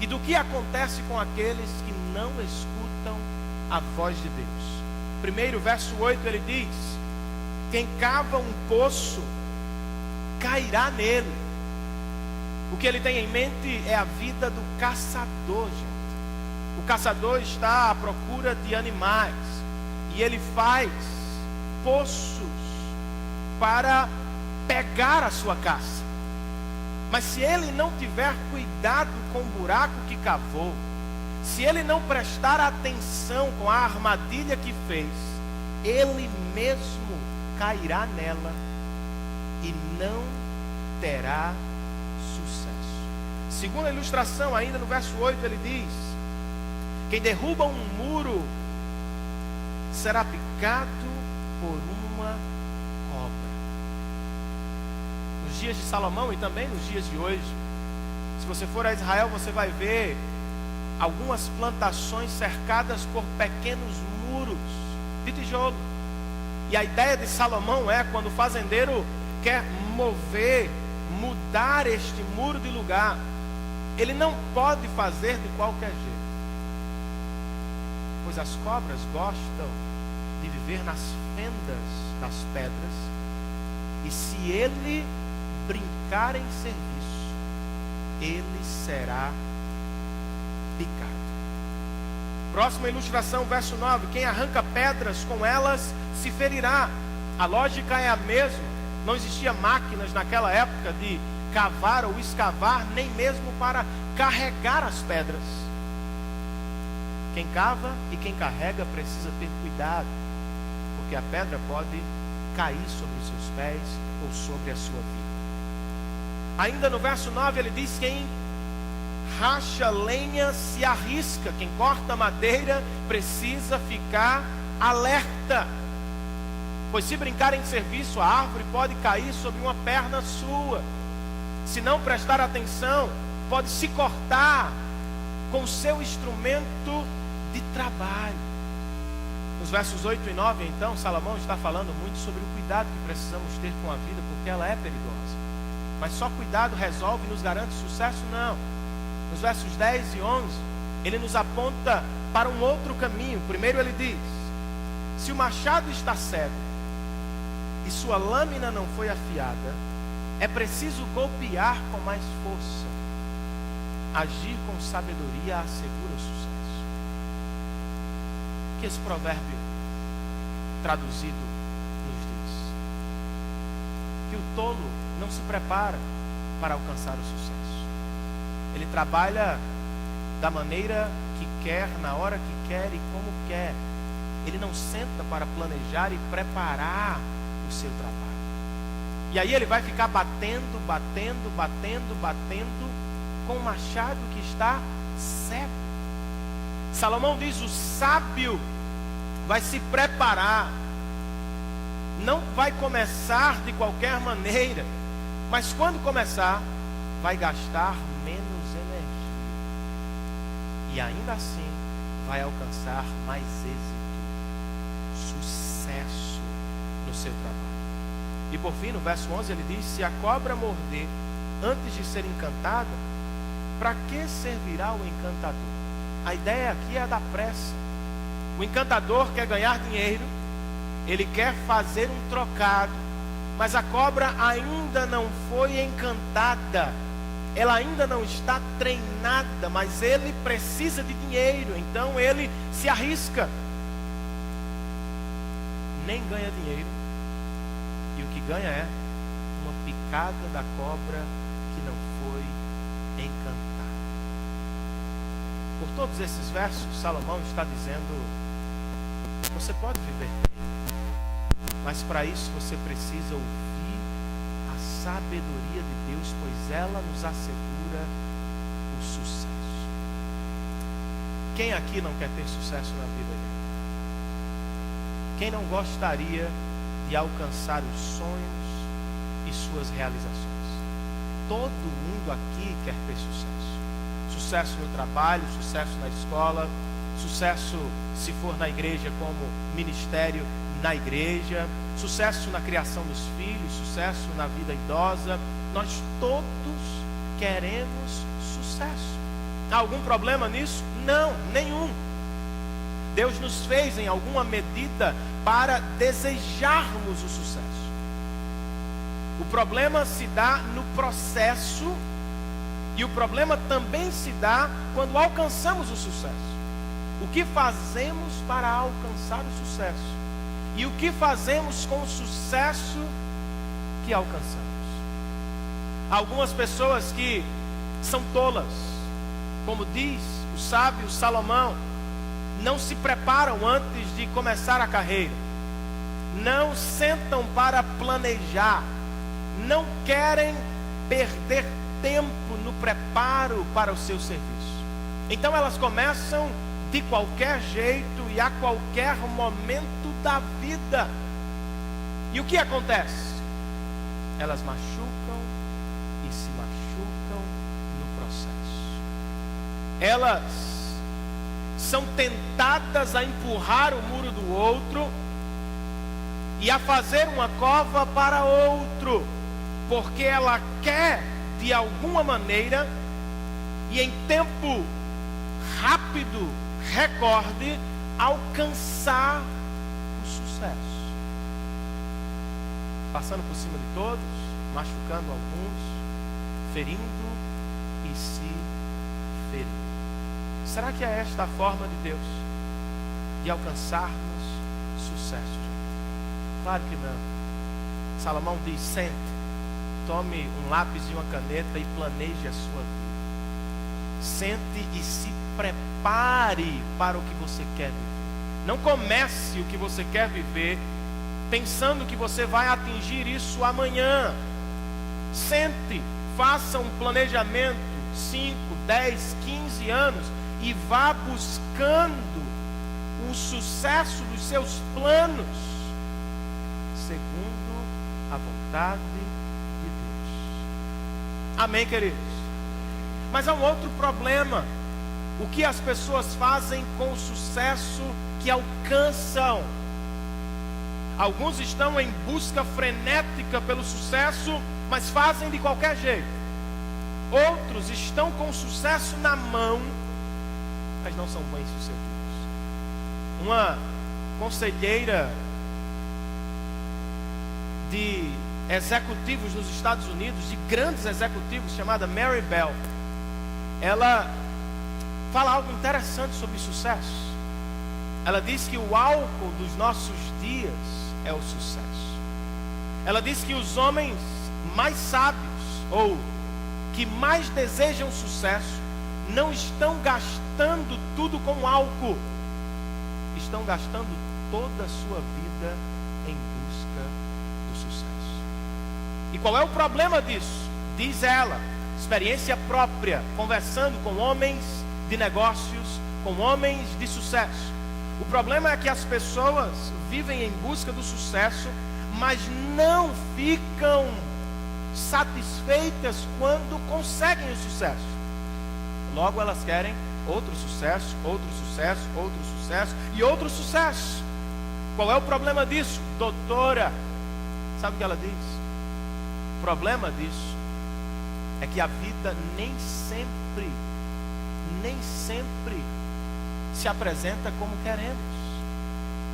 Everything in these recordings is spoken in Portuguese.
e do que acontece com aqueles que não escutam a voz de Deus. Primeiro, verso 8, ele diz: quem cava um poço cairá nele. O que ele tem em mente é a vida do caçador, gente. O caçador está à procura de animais e ele faz poços para pegar a sua caça. Mas se ele não tiver cuidado com o buraco que cavou, se ele não prestar atenção com a armadilha que fez, ele mesmo cairá nela e não terá sucesso. Segunda ilustração, ainda no verso 8, ele diz: quem derruba um muro será picado por uma cobra. Nos dias de Salomão e também nos dias de hoje, se você for a Israel, você vai ver algumas plantações cercadas por pequenos muros de tijolo. E a ideia de Salomão é, quando o fazendeiro quer mudar este muro de lugar, ele não pode fazer de qualquer jeito, pois as cobras gostam de viver nas fendas das pedras, e se ele brincar em serviço, ele será picado. Próxima ilustração, verso 9: quem arranca pedras, com elas se ferirá. A lógica é a mesma. Não existia máquinas naquela época de cavar ou escavar, nem mesmo para carregar as pedras. Quem cava e quem carrega precisa ter cuidado, porque a pedra pode cair sobre os seus pés ou sobre a sua vida. Ainda no verso 9 ele diz: quem racha lenha se arrisca. Quem corta madeira precisa ficar alerta, pois se brincar em serviço, a árvore pode cair sobre uma perna sua. Se não prestar atenção, pode se cortar com o seu instrumento de trabalho. Nos versos 8 e 9, então, Salomão está falando muito sobre o cuidado que precisamos ter com a vida, porque ela é perigosa. Mas só cuidado resolve e nos garante sucesso? Não. Nos versos 10 e 11, ele nos aponta para um outro caminho. Primeiro ele diz: se o machado está cego e sua lâmina não foi afiada, é preciso golpear com mais força. Agir com sabedoria assegura o sucesso. O que esse provérbio traduzido nos diz? Que o tolo não se prepara para alcançar o sucesso. Ele trabalha da maneira que quer, na hora que quer e como quer. Ele não senta para planejar e preparar o seu trabalho. E aí ele vai ficar batendo com o machado que está cego. Salomão diz: o sábio vai se preparar, não vai começar de qualquer maneira, mas quando começar, vai gastar menos energia, e ainda assim vai alcançar mais êxito, sucesso no seu trabalho. E por fim, no verso 11 ele diz: se a cobra morder antes de ser encantada, para que servirá o encantador? A ideia aqui é da pressa. O encantador quer ganhar dinheiro, ele quer fazer um trocado, mas a cobra ainda não foi encantada, ela ainda não está treinada, mas ele precisa de dinheiro, então ele se arrisca. Nem ganha dinheiro, e o que ganha é uma picada da cobra que não foi encantada. Por todos esses versos, Salomão está dizendo: você pode viver bem, mas para isso você precisa ouvir a sabedoria de Deus, pois ela nos assegura o sucesso. Quem aqui não quer ter sucesso na vida? Quem não gostaria de alcançar os sonhos e suas realizações? Todo mundo aqui quer ter sucesso. Sucesso no trabalho, sucesso na escola, sucesso se for na igreja como ministério na igreja, sucesso na criação dos filhos, sucesso na vida idosa. Nós todos queremos sucesso. Há algum problema nisso? Não, nenhum. Deus nos fez em alguma medida para desejarmos o sucesso. O problema se dá no processo, e o problema também se dá quando alcançamos o sucesso. O que fazemos para alcançar o sucesso? E o que fazemos com o sucesso que alcançamos? Algumas pessoas que são tolas, como diz o sábio Salomão, não se preparam antes de começar a carreira, não sentam para planejar, não querem perder tempo no preparo para o seu serviço. Então elas começam de qualquer jeito e a qualquer momento da vida. E o que acontece? Elas machucam e se machucam no processo. Elas são tentadas a empurrar o muro do outro e a fazer uma cova para outro, porque ela quer, de alguma maneira, e em tempo rápido, recorde, alcançar o sucesso. Passando por cima de todos, machucando alguns, ferindo e se ferindo. Será que é esta a forma de Deus de alcançarmos sucesso? Claro que não. Salomão diz: sente, tome um lápis e uma caneta e planeje a sua vida. Sente e se prepare para o que você quer viver. Não comece o que você quer viver pensando que você vai atingir isso amanhã. Sente, faça um planejamento 5, 10, 15 anos e vá buscando o sucesso dos seus planos segundo a vontade de Deus. Amém, queridos? Mas há um outro problema. O que as pessoas fazem com o sucesso que alcançam? Alguns estão em busca frenética pelo sucesso, mas fazem de qualquer jeito. Outros estão com o sucesso na mão, mas não são bem-sucedidos. Uma conselheira de executivos nos Estados Unidos, de grandes executivos, chamada Mary Bell, ela fala algo interessante sobre sucesso. Ela diz que o álcool dos nossos dias é o sucesso. Ela diz que os homens mais sábios, ou que mais desejam sucesso, não estão gastando tudo com álcool, estão gastando toda a sua vida em busca do sucesso. E qual é o problema disso? Diz ela, experiência própria, conversando com homens de negócios, com homens de sucesso. O problema é que as pessoas vivem em busca do sucesso, mas não ficam satisfeitas quando conseguem o sucesso. Logo elas querem outro sucesso, outro sucesso, outro sucesso e outro sucesso. Qual é o problema disso? Doutora, sabe o que ela diz? O problema disso é que a vida nem sempre se apresenta como queremos.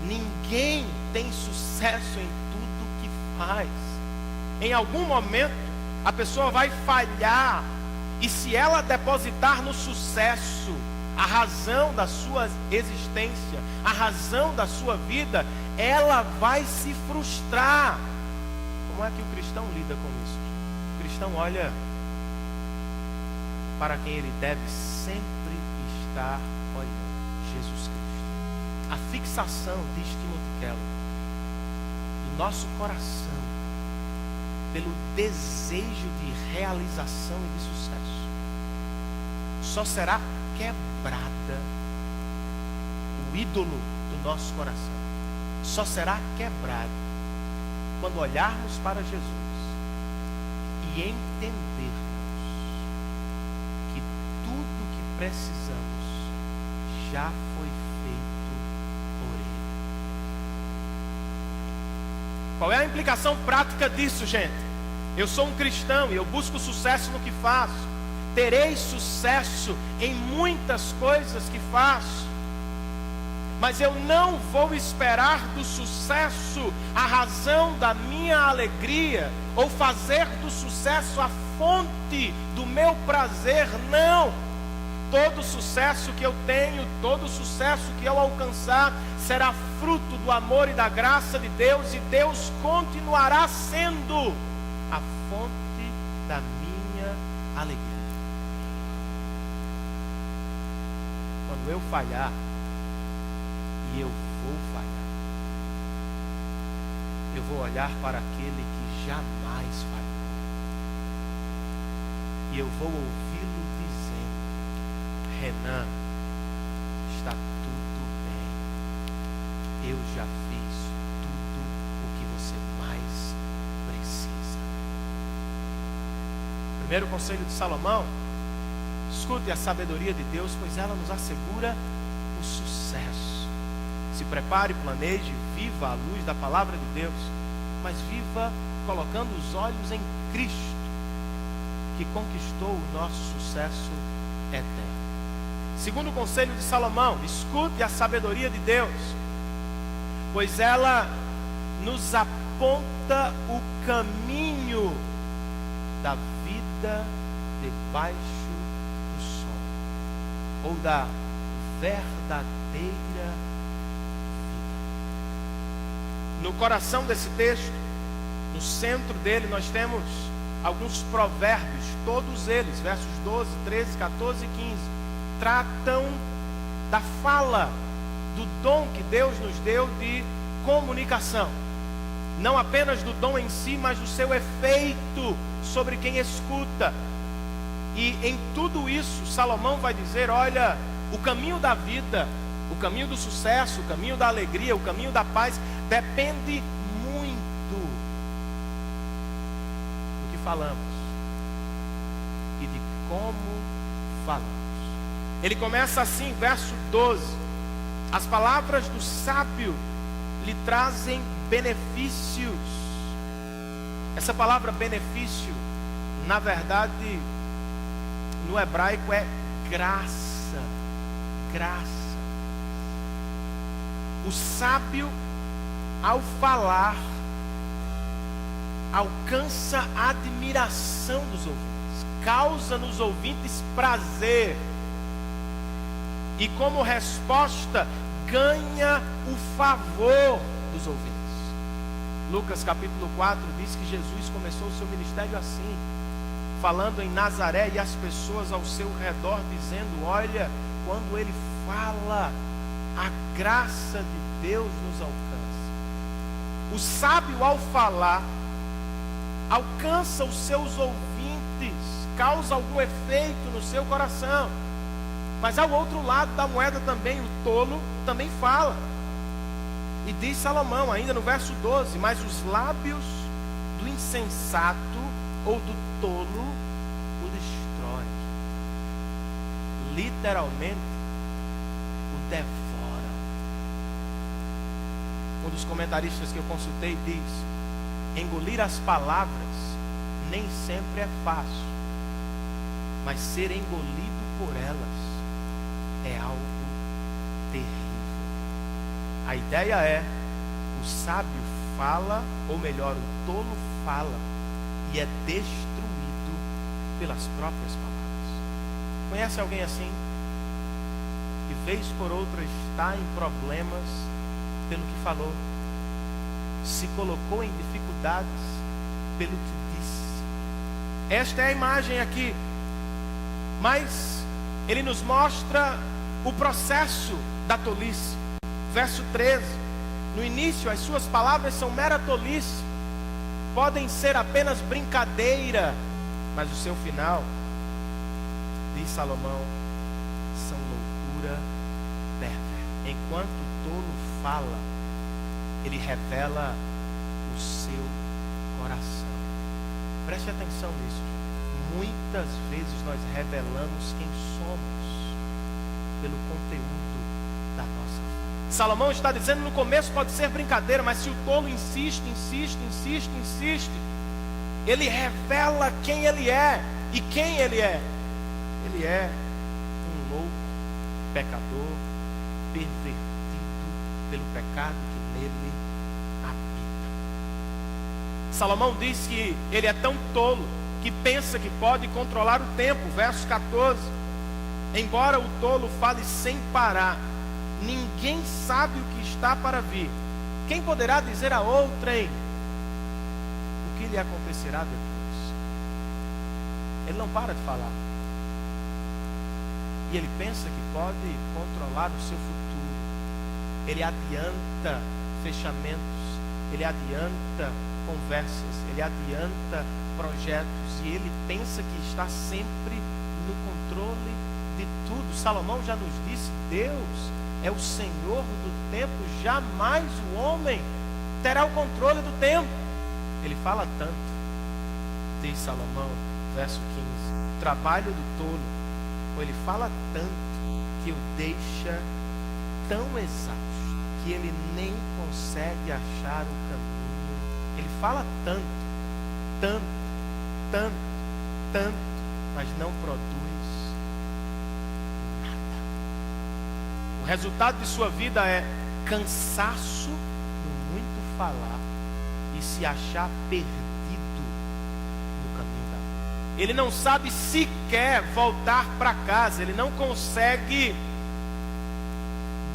Ninguém tem sucesso em tudo que faz. Em algum momento a pessoa vai falhar, e se ela depositar no sucesso a razão da sua existência, a razão da sua vida, ela vai se frustrar. Como é que o cristão lida com isso? O cristão olha para quem ele deve sempre estar olhando: Jesus Cristo. A fixação, diz Timothy Keller, do nosso coração pelo desejo de realização e de sucesso só será quebrada. O ídolo do nosso coração só será quebrado quando olharmos para Jesus e entendermos que tudo o que precisamos já foi feito por Ele. Qual é a implicação prática disso, gente? Eu sou um cristão e eu busco sucesso no que faço. terei sucesso em muitas coisas que faço, mas eu não vou esperar do sucesso a razão da minha alegria, ou fazer do sucesso a fonte do meu prazer. Não! Todo sucesso que eu tenho, todo sucesso que eu alcançar, será fruto do amor e da graça de Deus, e Deus continuará sendo a fonte da minha alegria. Quando eu falhar, e eu vou falhar, eu vou olhar para aquele que jamais falhou, e eu vou ouvi-lo dizendo: Renan, está tudo bem, eu já fiz tudo o que você mais precisa. Primeiro conselho de Salomão: escute a sabedoria de Deus, pois ela nos assegura o sucesso. Se prepare, planeje, viva à luz da palavra de Deus, mas viva colocando os olhos em Cristo, que conquistou o nosso sucesso eterno. Segundo conselho de Salomão: escute a sabedoria de Deus, pois ela nos aponta o caminho da vida debaixo do sol, ou da verdadeira vida. No coração desse texto, no centro dele, nós temos alguns provérbios, todos eles, versos 12, 13, 14 e 15, tratam da fala, do dom que Deus nos deu de comunicação. Não apenas do dom em si, mas do seu efeito sobre quem escuta. E em tudo isso, Salomão vai dizer: olha, o caminho da vida, o caminho do sucesso, o caminho da alegria, o caminho da paz, depende muito do que falamos e de como falamos. Ele começa assim, verso 12: as palavras do sábio lhe trazem benefícios. Essa palavra benefício, na verdade, no hebraico é graça. Graça. O sábio, ao falar, alcança a admiração dos ouvintes, causa nos ouvintes prazer, e como resposta ganha o favor dos ouvintes. Lucas capítulo 4 diz que Jesus começou o seu ministério assim, falando em Nazaré, e as pessoas ao seu redor dizendo: olha, quando ele fala, a graça de Deus nos alcança. O sábio, ao falar, alcança os seus ouvintes, causa algum efeito no seu coração. Mas ao outro lado da moeda também, o tolo também fala. E diz Salomão, ainda no verso 12: mas os lábios do insensato ou do tolo o destrói. Literalmente, o devoram. Um dos comentaristas que eu consultei diz: engolir as palavras nem sempre é fácil, mas ser engolido por elas é algo terrível. A ideia é: o sábio fala, ou melhor, o tolo fala, e é destruído pelas próprias palavras. Conhece alguém assim? Que vez por outra está em problemas pelo que falou, se colocou em dificuldades pelo que disse. Esta é a imagem aqui, mas ele nos mostra o processo da tolice. Verso 13: no início as suas palavras são mera tolice, podem ser apenas brincadeira, mas o seu final, diz Salomão, são loucura perversa. Enquanto o tolo fala, ele revela o seu coração. Preste atenção nisso. Muitas vezes nós revelamos quem somos pelo conteúdo da nossa vida. Salomão está dizendo: no começo pode ser brincadeira, mas se o tolo insiste, ele revela quem ele é e quem ele é. Ele é um louco, pecador, pervertido pelo pecado que nele habita. Salomão diz que ele é tão tolo que pensa que pode controlar o tempo. Verso 14: embora o tolo fale sem parar, ninguém sabe o que está para vir. Quem poderá dizer a outrem o que lhe acontecerá depois? Ele não para de falar. E ele pensa que pode controlar o seu futuro. Ele adianta fechamentos, ele adianta conversas, ele adianta projetos, e ele pensa que está sempre no controle de tudo. Salomão já nos disse: Deus é o Senhor do tempo, jamais o homem terá o controle do tempo. Ele fala tanto, diz Salomão, verso 15: o trabalho do tolo, ou ele fala tanto que o deixa tão exausto que ele nem consegue achar o caminho. Ele fala tanto, mas não produz nada. O resultado de sua vida é cansaço no muito falar e se achar perdido no caminho da vida. Ele não sabe sequer voltar para casa, ele não consegue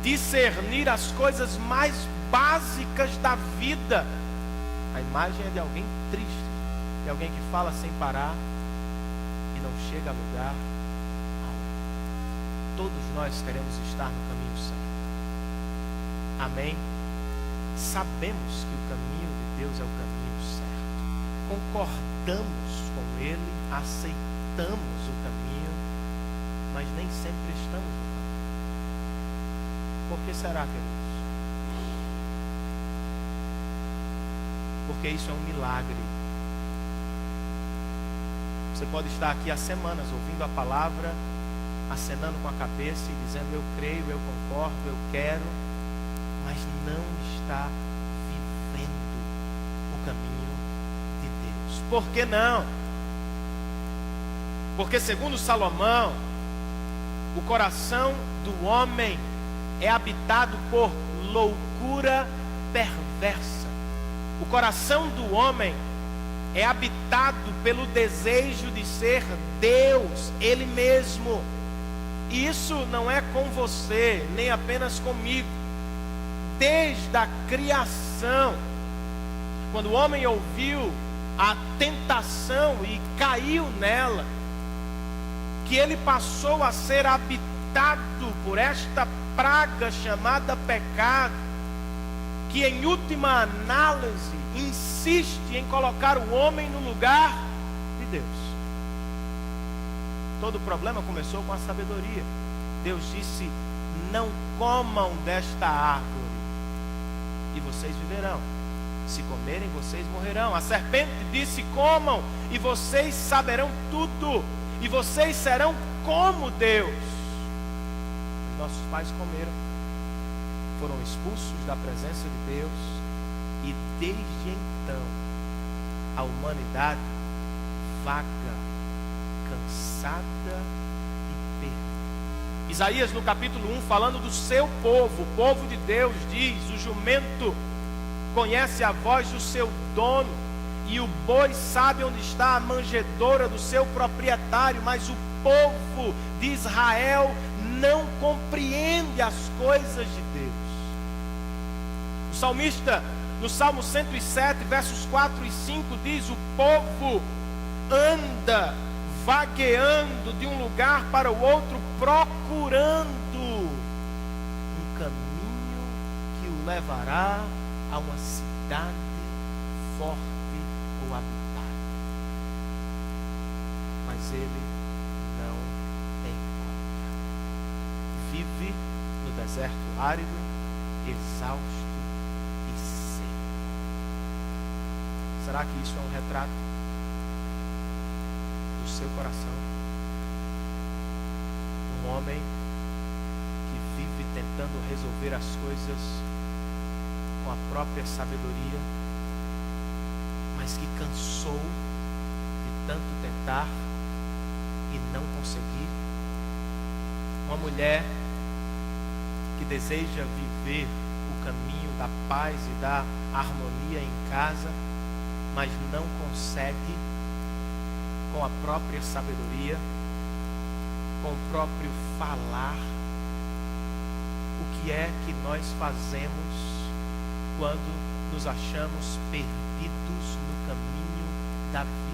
discernir as coisas mais básicas da vida. A imagem é de alguém triste, de alguém que fala sem parar e não chega a lugar algum. Todos nós queremos estar no caminho certo. Amém? Sabemos que o caminho de Deus é o caminho certo. Concordamos com Ele, aceitamos o caminho, mas nem sempre estamos no caminho. Por que será, queridos? Porque isso é um milagre. Você pode estar aqui há semanas ouvindo a palavra, acenando com a cabeça e dizendo: eu creio, eu concordo, eu quero, mas não está vivendo o caminho de Deus. Por que não? Porque, segundo Salomão, o coração do homem é habitado por loucura perversa. O coração do homem é habitado pelo desejo de ser Deus, Ele mesmo. E isso não é com você, nem apenas comigo. Desde a criação, quando o homem ouviu a tentação e caiu nela, que ele passou a ser habitado por esta praga chamada pecado, que em última análise insiste em colocar o homem no lugar de Deus. Todo o problema começou com a sabedoria. Deus disse: não comam desta árvore e vocês viverão. Se comerem, vocês morrerão. A serpente disse: comam e vocês saberão tudo, e vocês serão como Deus. Os nossos pais comeram, foram expulsos da presença de Deus, e desde então a humanidade vaga, cansada e perdida. Isaías, no capítulo 1, falando do seu povo, o povo de Deus, diz: o jumento conhece a voz do seu dono, e o boi sabe onde está a manjedoura do seu proprietário, mas o povo de Israel não compreende as coisas de Deus. O salmista, no Salmo 107, versos 4 e 5, diz: o povo anda vagueando de um lugar para o outro, procurando um caminho que o levará a uma cidade forte ou habitada. Mas ele não encontra. Vive no deserto árido, exausto e seco. Será que isso é um retrato do seu coração? Um homem que vive tentando resolver as coisas com a própria sabedoria, mas que cansou de tanto tentar e não conseguir Uma mulher que deseja viver o caminho da paz e da harmonia em casa, mas não consegue, com a própria sabedoria, com o próprio falar, o que é que nós fazemos quando nos achamos perdidos no caminho da vida.